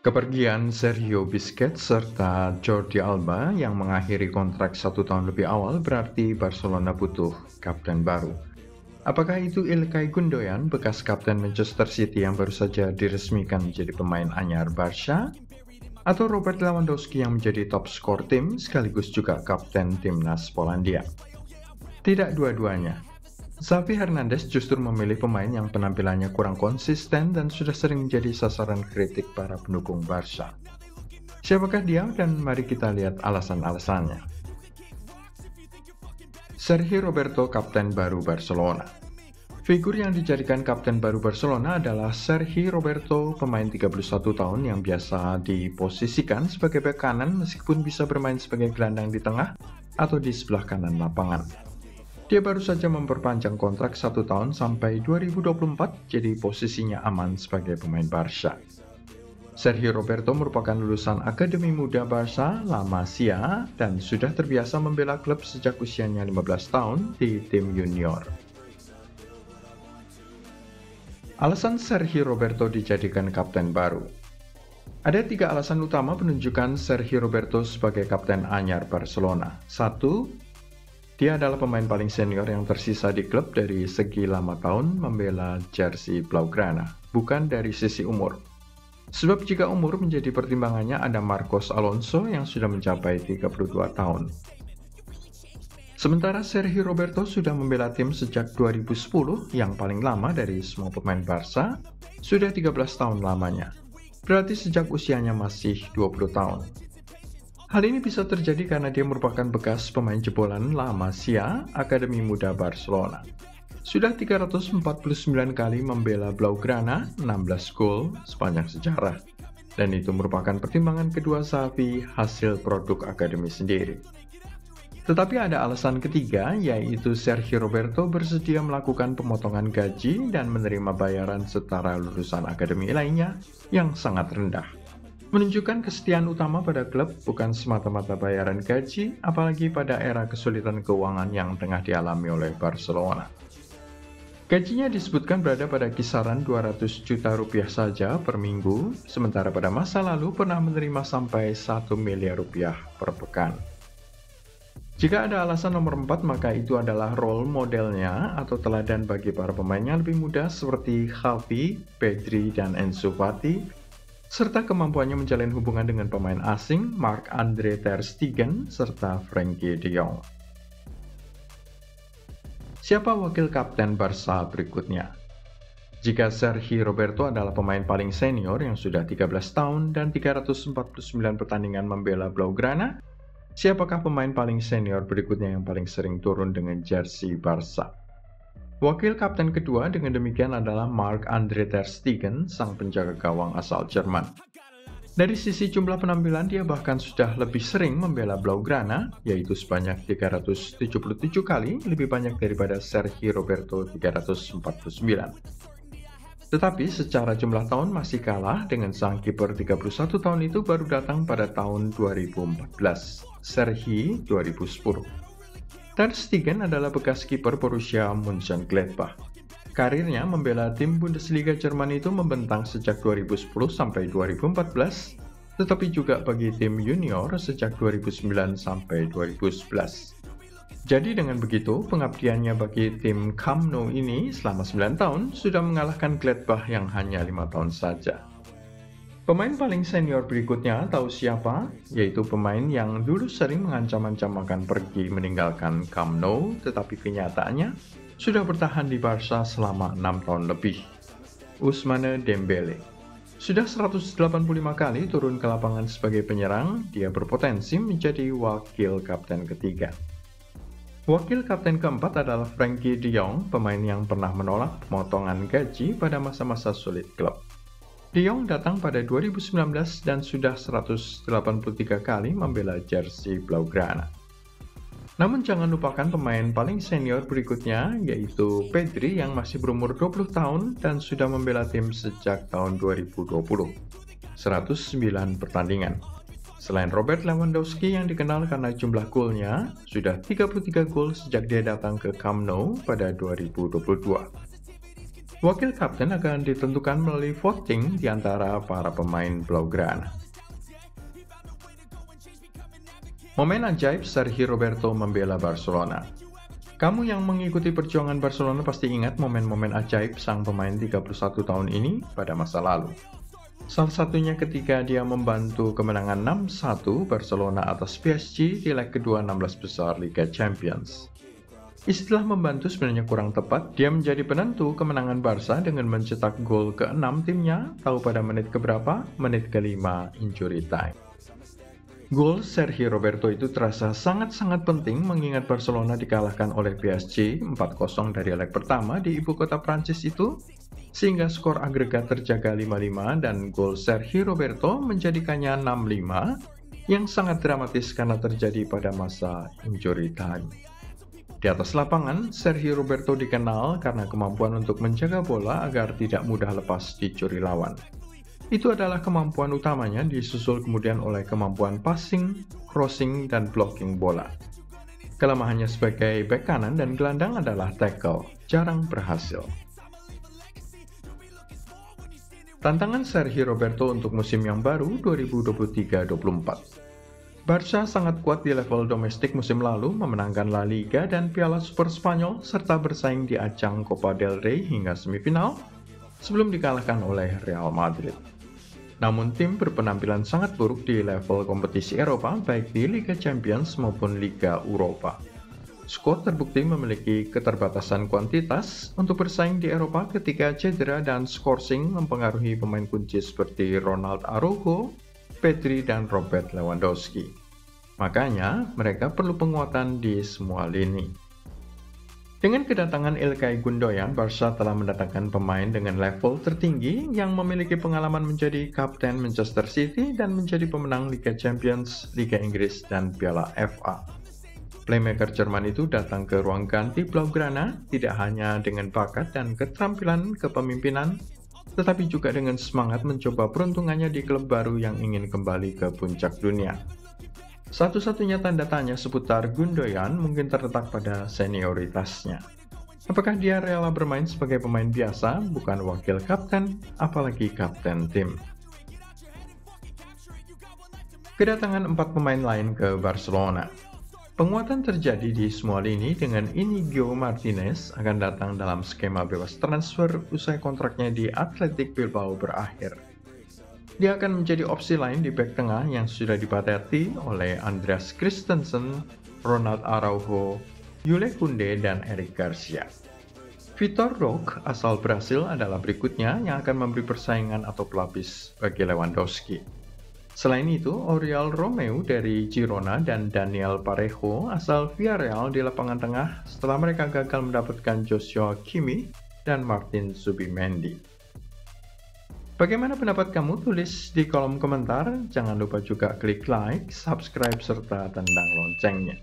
Kepergian Sergio Busquets serta Jordi Alba yang mengakhiri kontrak 1 tahun lebih awal berarti Barcelona butuh kapten baru. Apakah itu Ilkay Gundogan, bekas kapten Manchester City yang baru saja diresmikan menjadi pemain anyar Barca? Atau Robert Lewandowski yang menjadi top skor tim sekaligus juga kapten timnas Polandia? Tidak dua-duanya. Xavi Hernandez justru memilih pemain yang penampilannya kurang konsisten dan sudah sering menjadi sasaran kritik para pendukung Barca. Siapakah dia dan mari kita lihat alasan-alasannya. Sergio Roberto, kapten baru Barcelona. Figur yang dijadikan kapten baru Barcelona adalah Sergio Roberto, pemain 31 tahun yang biasa diposisikan sebagai bek kanan meskipun bisa bermain sebagai gelandang di tengah atau di sebelah kanan lapangan. Dia baru saja memperpanjang kontrak 1 tahun sampai 2024, jadi posisinya aman sebagai pemain Barca. Sergio Roberto merupakan lulusan Akademi Muda Barca, La Masia, dan sudah terbiasa membela klub sejak usianya 15 tahun di tim junior. Alasan Sergio Roberto dijadikan kapten baru. Ada 3 alasan utama penunjukan Sergio Roberto sebagai kapten anyar Barcelona. 1. Dia adalah pemain paling senior yang tersisa di klub dari segi lama tahun membela jersey Blaugrana, bukan dari sisi umur. Sebab jika umur menjadi pertimbangannya, ada Marcos Alonso yang sudah mencapai 32 tahun. Sementara Sergio Roberto sudah membela tim sejak 2010, yang paling lama dari semua pemain Barca, sudah 13 tahun lamanya. Berarti sejak usianya masih 20 tahun. Hal ini bisa terjadi karena dia merupakan bekas pemain jebolan La Masia, Akademi Muda Barcelona. Sudah 349 kali membela Blaugrana, 16 gol sepanjang sejarah. Dan itu merupakan pertimbangan kedua Xavi, hasil produk akademi sendiri. Tetapi ada alasan ketiga, yaitu Sergio Roberto bersedia melakukan pemotongan gaji dan menerima bayaran setara lulusan akademi lainnya yang sangat rendah. Menunjukkan kesetiaan utama pada klub, bukan semata-mata bayaran gaji, apalagi pada era kesulitan keuangan yang tengah dialami oleh Barcelona. Gajinya disebutkan berada pada kisaran 200 juta rupiah saja per minggu, sementara pada masa lalu pernah menerima sampai 1 miliar rupiah per pekan. Jika ada alasan nomor 4, maka itu adalah role modelnya atau teladan bagi para pemainnya lebih muda seperti Xavi, Pedri, dan Ansu Fati, serta kemampuannya menjalin hubungan dengan pemain asing Marc-Andre ter Stegen serta Frenkie de Jong. Siapa wakil kapten Barca berikutnya? Jika Sergio Roberto adalah pemain paling senior yang sudah 13 tahun dan 349 pertandingan membela Blaugrana, siapakah pemain paling senior berikutnya yang paling sering turun dengan jersey Barca? Wakil kapten kedua dengan demikian adalah Marc-Andre ter Stegen, sang penjaga gawang asal Jerman. Dari sisi jumlah penampilan, dia bahkan sudah lebih sering membela Blaugrana, yaitu sebanyak 377 kali, lebih banyak daripada Sergio Roberto 349. Tetapi secara jumlah tahun masih kalah dengan sang kiper 31 tahun itu baru datang pada tahun 2014, Sergio 2010. Ter Stegen adalah bekas kiper Borussia Mönchengladbach. Karirnya membela tim Bundesliga Jerman itu membentang sejak 2010 sampai 2014, tetapi juga bagi tim junior sejak 2009 sampai 2011. Jadi dengan begitu, pengabdiannya bagi tim Camp Nou ini selama 9 tahun sudah mengalahkan Gladbach yang hanya 5 tahun saja. Pemain paling senior berikutnya tahu siapa? Yaitu pemain yang dulu sering mengancam-ancam akan pergi meninggalkan Camp Nou, tetapi kenyataannya sudah bertahan di Barca selama 6 tahun lebih. Ousmane Dembele. Sudah 185 kali turun ke lapangan sebagai penyerang, dia berpotensi menjadi wakil kapten ketiga. Wakil kapten keempat adalah Frenkie de Jong, pemain yang pernah menolak pemotongan gaji pada masa-masa sulit klub. De Jong datang pada 2019 dan sudah 183 kali membela jersey Blaugrana. Namun jangan lupakan pemain paling senior berikutnya, yaitu Pedri yang masih berumur 20 tahun dan sudah membela tim sejak tahun 2020. 109 pertandingan. Selain Robert Lewandowski yang dikenal karena jumlah golnya, sudah 33 gol sejak dia datang ke Camp Nou pada 2022. Wakil kapten akan ditentukan melalui voting di antara para pemain Blaugrana. Momen ajaib Sergio Roberto membela Barcelona. Kamu yang mengikuti perjuangan Barcelona pasti ingat momen-momen ajaib sang pemain 31 tahun ini pada masa lalu. Salah satunya ketika dia membantu kemenangan 6-1 Barcelona atas PSG di leg kedua 16 besar Liga Champions. Istilah membantu sebenarnya kurang tepat, dia menjadi penentu kemenangan Barca dengan mencetak gol ke-6 timnya, tahu pada menit keberapa? Menit ke-5 injury time. Gol Sergio Roberto itu terasa sangat-sangat penting mengingat Barcelona dikalahkan oleh PSG 4-0 dari leg pertama di ibu kota Prancis itu, sehingga skor agregat terjaga 5-5 dan gol Sergio Roberto menjadikannya 6-5 yang sangat dramatis karena terjadi pada masa injury time. Di atas lapangan, Sergio Roberto dikenal karena kemampuan untuk menjaga bola agar tidak mudah lepas dicuri lawan. Itu adalah kemampuan utamanya, disusul kemudian oleh kemampuan passing, crossing, dan blocking bola. Kelemahannya sebagai bek kanan dan gelandang adalah tackle, jarang berhasil. Tantangan Sergio Roberto untuk musim yang baru 2023-24. Barca sangat kuat di level domestik musim lalu, memenangkan La Liga dan Piala Super Spanyol, serta bersaing di ajang Copa del Rey hingga semifinal, sebelum dikalahkan oleh Real Madrid. Namun tim berpenampilan sangat buruk di level kompetisi Eropa, baik di Liga Champions maupun Liga Eropa. Skuad terbukti memiliki keterbatasan kuantitas untuk bersaing di Eropa ketika cedera dan scoring mempengaruhi pemain kunci seperti Ronald Araujo, Pedri, dan Robert Lewandowski. Makanya, mereka perlu penguatan di semua lini. Dengan kedatangan Ilkay Gundogan, Barca telah mendatangkan pemain dengan level tertinggi yang memiliki pengalaman menjadi kapten Manchester City dan menjadi pemenang Liga Champions, Liga Inggris, dan Piala FA. Playmaker Jerman itu datang ke ruang ganti Blaugrana tidak hanya dengan bakat dan keterampilan kepemimpinan, tetapi juga dengan semangat mencoba peruntungannya di klub baru yang ingin kembali ke puncak dunia. Satu-satunya tanda tanya seputar Gundogan mungkin terletak pada senioritasnya. Apakah dia rela bermain sebagai pemain biasa, bukan wakil kapten, apalagi kapten tim? Kedatangan 4 pemain lain ke Barcelona. Penguatan terjadi di semua lini dengan Inigo Martinez akan datang dalam skema bebas transfer usai kontraknya di Athletic Bilbao berakhir. Dia akan menjadi opsi lain di bek tengah yang sudah dipateti oleh Andreas Christensen, Ronald Araujo, Jules Koundé, dan Eric Garcia. Vitor Roque asal Brasil adalah berikutnya yang akan memberi persaingan atau pelapis bagi Lewandowski. Selain itu, Oriol Romeu dari Girona dan Daniel Parejo asal Villarreal di lapangan tengah setelah mereka gagal mendapatkan Joshua Kimmich dan Martin Zubimendi. Bagaimana pendapat kamu? Tulis di kolom komentar. Jangan lupa juga klik like, subscribe, serta tandang loncengnya.